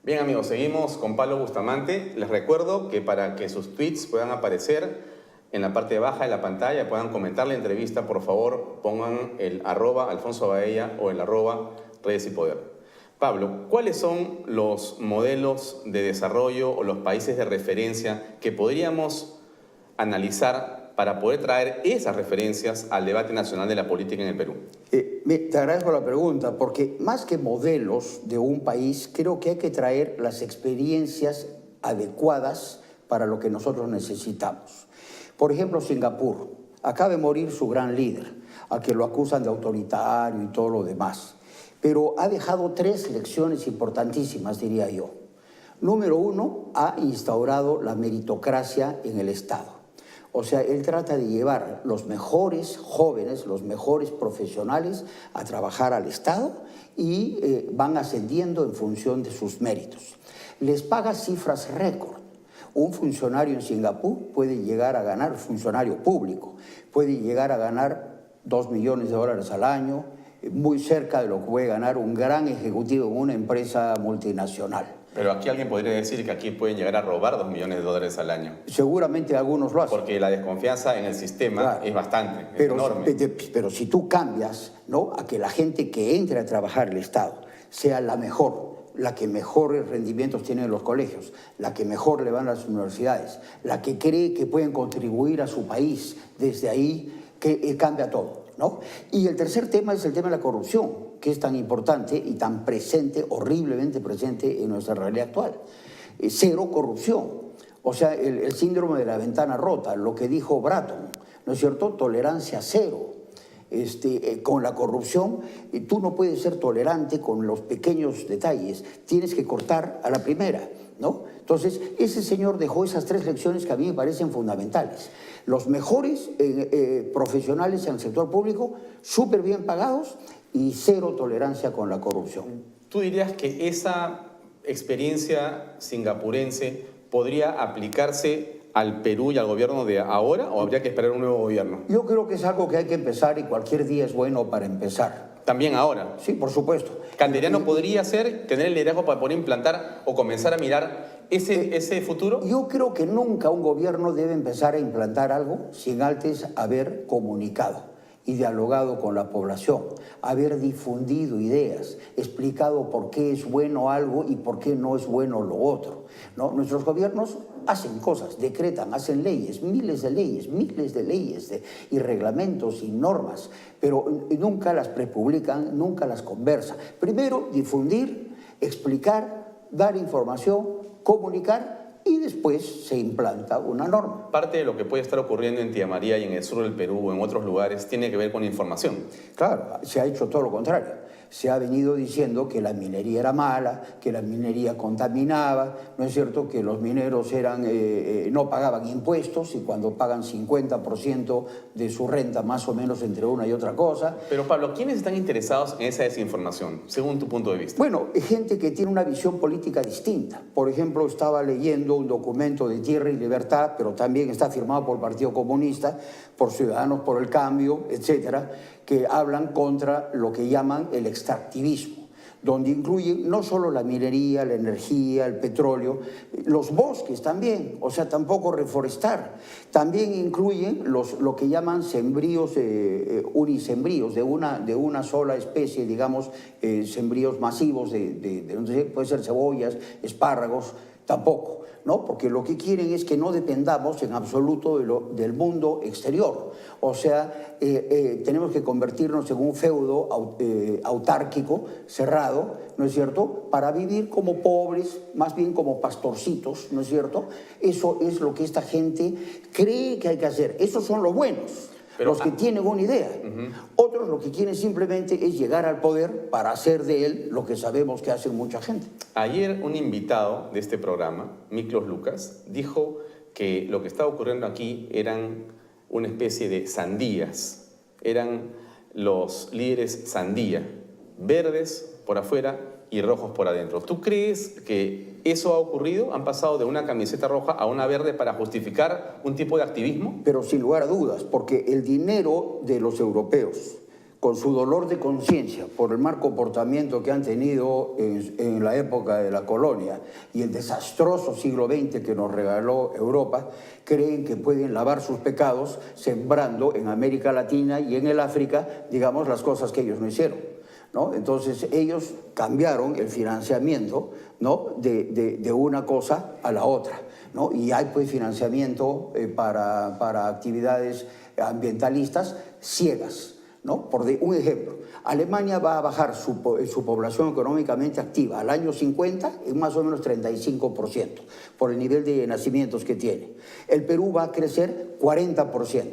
Bien amigos, seguimos con Pablo Bustamante. Les recuerdo que para que sus tweets puedan aparecer en la parte baja de la pantalla, puedan comentar la entrevista, por favor pongan el @Alfonso Baella o el @Redes y Poder. Pablo, ¿cuáles son los modelos de desarrollo o los países de referencia que podríamos analizar para poder traer esas referencias al debate nacional de la política en el Perú? Te agradezco la pregunta, porque más que modelos de un país, creo que hay que traer las experiencias adecuadas para lo que nosotros necesitamos. Por ejemplo, Singapur. Acaba de morir su gran líder, a que lo acusan de autoritario y todo lo demás. Pero ha dejado 3 lecciones importantísimas, diría yo. Número 1, ha instaurado la meritocracia en el Estado. O sea, él trata de llevar los mejores jóvenes, los mejores profesionales a trabajar al Estado y van ascendiendo en función de sus méritos. Les paga cifras récord. Un funcionario en Singapur puede llegar a ganar, funcionario público, puede llegar a ganar $2 millones al año, muy cerca de lo que puede ganar un gran ejecutivo en una empresa multinacional. Pero aquí alguien podría decir que aquí pueden llegar a robar $2 millones al año. Seguramente algunos lo hacen. Porque la desconfianza en el sistema, claro, es bastante, es enorme. Pero si tú cambias, ¿no?, a que la gente que entre a trabajar el Estado sea la mejor, la que mejores rendimientos tiene en los colegios, la que mejor le van a las universidades, la que cree que pueden contribuir a su país, desde ahí que cambia todo, ¿no? Y el tercer tema es el tema de la corrupción, que es tan importante y tan presente, horriblemente presente en nuestra realidad actual. Cero corrupción. O sea, el síndrome de la ventana rota, lo que dijo Bratton, ¿no es cierto? Tolerancia cero. Con la corrupción, tú no puedes ser tolerante con los pequeños detalles, tienes que cortar a la primera, ¿no? Entonces, ese señor dejó esas 3 lecciones que a mí me parecen fundamentales. Los mejores profesionales en el sector público, súper bien pagados y cero tolerancia con la corrupción. ¿Tú dirías que esa experiencia singapurense podría aplicarse al Perú y al gobierno de ahora, o habría que esperar un nuevo gobierno? Yo creo que es algo que hay que empezar y cualquier día es bueno para empezar. ¿También ahora? Sí, por supuesto. ¿Canteriano podría tener el liderazgo para poder implantar o comenzar a mirar ese futuro? Yo creo que nunca un gobierno debe empezar a implantar algo sin antes haber comunicado y dialogado con la población, haber difundido ideas, explicado por qué es bueno algo y por qué no es bueno lo otro, ¿no? Nuestros gobiernos hacen cosas, decretan, hacen leyes, miles de leyes y reglamentos y normas, pero nunca las prepublican, nunca las conversan. Primero, difundir, explicar, dar información, comunicar, y después se implanta una norma. Parte de lo que puede estar ocurriendo en Tía María y en el sur del Perú o en otros lugares tiene que ver con información. Claro, se ha hecho todo lo contrario. Se ha venido diciendo que la minería era mala, que la minería contaminaba, ¿no es cierto?, que los mineros no pagaban impuestos y cuando pagan 50% de su renta, más o menos entre una y otra cosa. Pero Pablo, ¿quiénes están interesados en esa desinformación, según tu punto de vista? Bueno, gente que tiene una visión política distinta. Por ejemplo, estaba leyendo un documento de Tierra y Libertad, pero también está firmado por el Partido Comunista, por Ciudadanos por el Cambio, etcétera, que hablan contra lo que llaman el extractivismo, donde incluyen no solo la minería, la energía, el petróleo, los bosques también, o sea, tampoco reforestar. También incluyen lo que llaman sembríos, unisembríos, de una sola especie, digamos, sembríos masivos, puede ser cebollas, espárragos, tampoco, ¿no? Porque lo que quieren es que no dependamos en absoluto del mundo exterior. O sea, tenemos que convertirnos en un feudo autárquico, cerrado, ¿no es cierto?, para vivir como pobres, más bien como pastorcitos, ¿no es cierto? Eso es lo que esta gente cree que hay que hacer. Esos son los buenos. Pero, los que tienen una idea. Otros lo que quieren simplemente es llegar al poder para hacer de él lo que sabemos que hace mucha gente. Ayer un invitado de este programa, Miklos Lucas, dijo que lo que estaba ocurriendo aquí eran una especie de sandías. Eran los líderes sandía, verdes por afuera y rojos por adentro. ¿Tú crees que eso ha ocurrido? ¿Han pasado de una camiseta roja a una verde para justificar un tipo de activismo? Pero sin lugar a dudas, porque el dinero de los europeos con su dolor de conciencia por el mal comportamiento que han tenido en la época de la colonia y el desastroso siglo XX que nos regaló Europa, creen que pueden lavar sus pecados sembrando en América Latina y en el África, digamos, las cosas que ellos no hicieron, ¿no? Entonces ellos cambiaron el financiamiento, ¿no?, de una cosa a la otra, ¿no? Y hay pues financiamiento para actividades ambientalistas ciegas, ¿no? Por un ejemplo, Alemania va a bajar su población económicamente activa al año 50 en más o menos 35%, por el nivel de nacimientos que tiene. El Perú va a crecer 40%.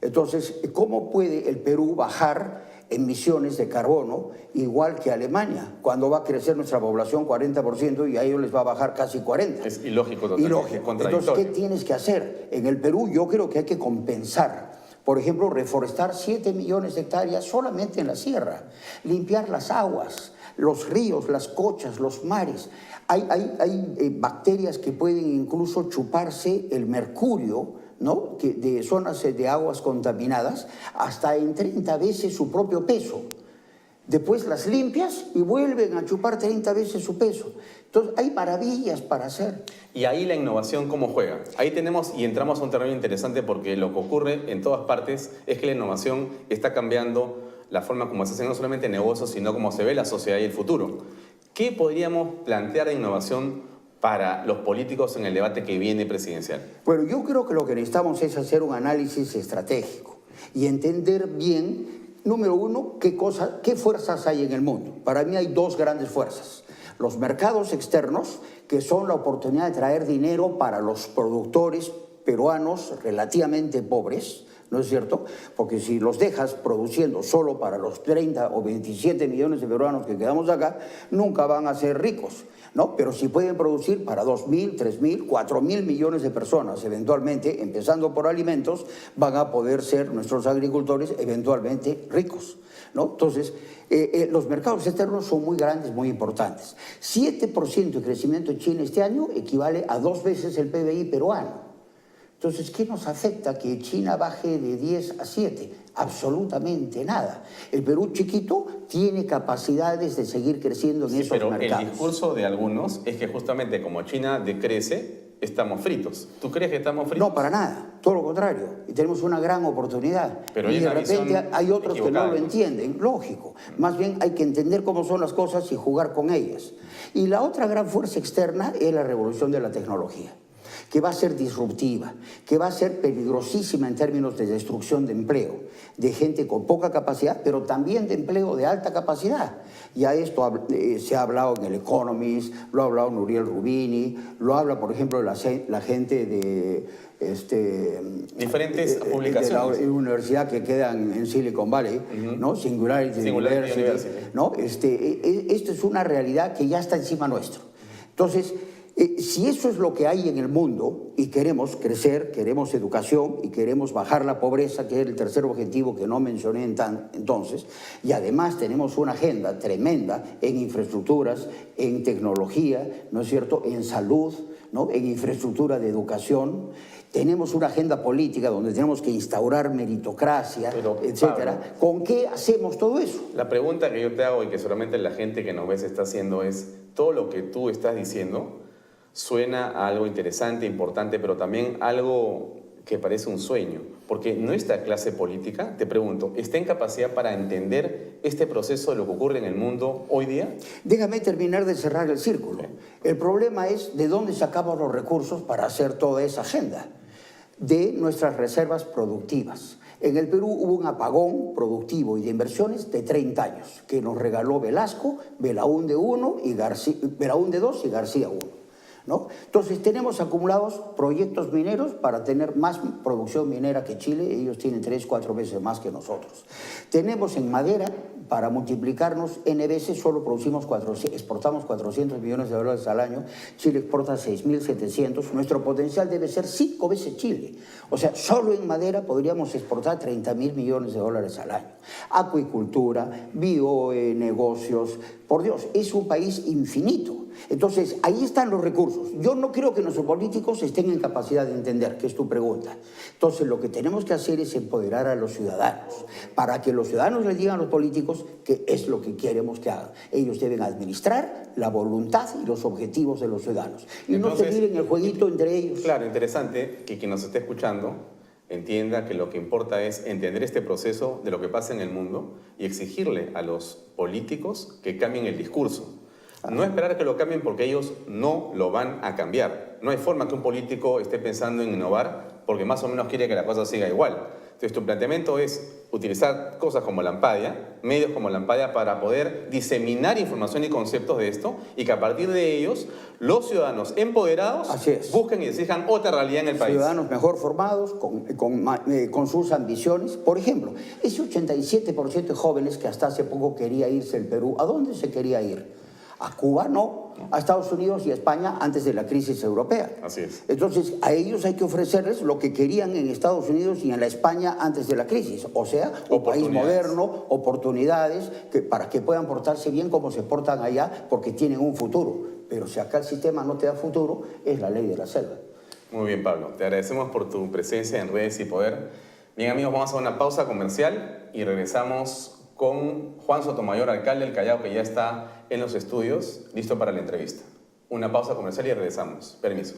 Entonces, ¿cómo puede el Perú bajar emisiones de carbono igual que Alemania, cuando va a crecer nuestra población 40% y a ellos les va a bajar casi 40%? Es ilógico, totalmente. Ilógico. Entonces, ¿qué tienes que hacer? En el Perú yo creo que hay que compensar. Por ejemplo, reforestar 7 millones de hectáreas solamente en la sierra, limpiar las aguas, los ríos, las cochas, los mares. Hay bacterias que pueden incluso chuparse el mercurio, ¿no?, de zonas de aguas contaminadas hasta en 30 veces su propio peso. Después las limpias y vuelven a chupar 30 veces su peso. Entonces, hay maravillas para hacer. Y ahí la innovación, ¿cómo juega? Ahí tenemos y entramos a un terreno interesante porque lo que ocurre en todas partes es que la innovación está cambiando la forma como se hacen no solamente negocios, sino como se ve la sociedad y el futuro. ¿Qué podríamos plantear de innovación para los políticos en el debate que viene presidencial? Bueno, yo creo que lo que necesitamos es hacer un análisis estratégico y entender bien, número uno, qué fuerzas hay en el mundo. Para mí hay dos grandes fuerzas. Los mercados externos, que son la oportunidad de traer dinero para los productores peruanos relativamente pobres, ¿no es cierto? Porque si los dejas produciendo solo para los 30 o 27 millones de peruanos que quedamos acá, nunca van a ser ricos, ¿no? Pero si pueden producir para 2.000, 3.000, 4.000 millones de personas, eventualmente, empezando por alimentos, van a poder ser nuestros agricultores eventualmente ricos, ¿no? Entonces, los mercados externos son muy grandes, muy importantes. 7% de crecimiento en China este año equivale a 2 veces el PBI peruano. Entonces, ¿qué nos afecta que China baje de 10 a 7? Absolutamente nada. El Perú chiquito tiene capacidades de seguir creciendo en esos mercados. Pero el discurso de algunos es que justamente como China decrece, estamos fritos. ¿Tú crees que estamos fritos? No, para nada. Todo lo contrario. Y tenemos una gran oportunidad. Pero y de repente hay otros que no lo entienden. Lógico. Más bien hay que entender cómo son las cosas y jugar con ellas. Y la otra gran fuerza externa es la revolución de la tecnología, que va a ser disruptiva, que va a ser peligrosísima en términos de destrucción de empleo, de gente con poca capacidad, pero también de empleo de alta capacidad. Ya esto se ha hablado en el Economist, lo ha hablado Nuriel Rubini, lo habla, por ejemplo, la gente de diferentes publicaciones de la universidad que quedan en Silicon Valley, ¿no? Singularity University, ¿no? Esto es una realidad que ya está encima nuestro. Entonces, si eso es lo que hay en el mundo y queremos crecer, queremos educación y queremos bajar la pobreza, que es el tercer objetivo que no mencioné entonces, y además tenemos una agenda tremenda en infraestructuras, en tecnología, ¿no es cierto?, en salud, ¿no?, en infraestructura de educación. Tenemos una agenda política donde tenemos que instaurar meritocracia, etcétera. Pablo, ¿Con qué hacemos todo eso? La pregunta que yo te hago y que solamente la gente que nos ve se está haciendo es, todo lo que tú estás diciendo suena a algo interesante, importante, pero también algo que parece un sueño. Porque nuestra clase política, te pregunto, ¿está en capacidad para entender este proceso de lo que ocurre en el mundo hoy día? Déjame terminar de cerrar el círculo. El problema es de dónde sacamos los recursos para hacer toda esa agenda. De nuestras reservas productivas. En el Perú hubo un apagón productivo y de inversiones de 30 años, que nos regaló Velasco, Belaúnde 1 y Belaúnde 2 y García 1. ¿No? Entonces tenemos acumulados proyectos mineros para tener más producción minera que Chile, ellos tienen 3, 4 veces más que nosotros. Tenemos en madera, para multiplicarnos N veces, solo exportamos 400 millones de dólares al año, Chile exporta 6.700, nuestro potencial debe ser 5 veces Chile. O sea, solo en madera podríamos exportar 30.000 millones de dólares al año. Acuicultura, bionegocios, por Dios, es un país infinito. Entonces, ahí están los recursos. Yo no creo que nuestros políticos estén en capacidad de entender, que es tu pregunta. Entonces, lo que tenemos que hacer es empoderar a los ciudadanos, para que los ciudadanos les digan a los políticos qué es lo que queremos que hagan. Ellos deben administrar la voluntad y los objetivos de los ciudadanos. Y entonces, no seguir en el jueguito entre ellos. Claro, interesante que quien nos esté escuchando entienda que lo que importa es entender este proceso de lo que pasa en el mundo y exigirle a los políticos que cambien el discurso. No esperar que lo cambien porque ellos no lo van a cambiar. No hay forma que un político esté pensando en innovar porque más o menos quiere que la cosa siga igual. Entonces, tu planteamiento es utilizar cosas como la Ampadia, medios como la Ampadia, para poder diseminar información y conceptos de esto y que a partir de ellos los ciudadanos empoderados busquen y exijan otra realidad en el país. Ciudadanos mejor formados, con sus ambiciones. Por ejemplo, ese 87% de jóvenes que hasta hace poco quería irse del Perú, ¿a dónde se quería ir? A Cuba no, a Estados Unidos y a España antes de la crisis europea. Así es. Entonces, a ellos hay que ofrecerles lo que querían en Estados Unidos y en la España antes de la crisis. O sea, un país moderno, oportunidades, para que puedan portarse bien como se portan allá, porque tienen un futuro. Pero si acá el sistema no te da futuro, es la ley de la selva. Muy bien, Pablo. Te agradecemos por tu presencia en Redes y Poder. Bien, amigos, vamos a una pausa comercial y regresamos con Juan Sotomayor, alcalde del Callao, que ya está en los estudios, listo para la entrevista. Una pausa comercial y regresamos. Permiso.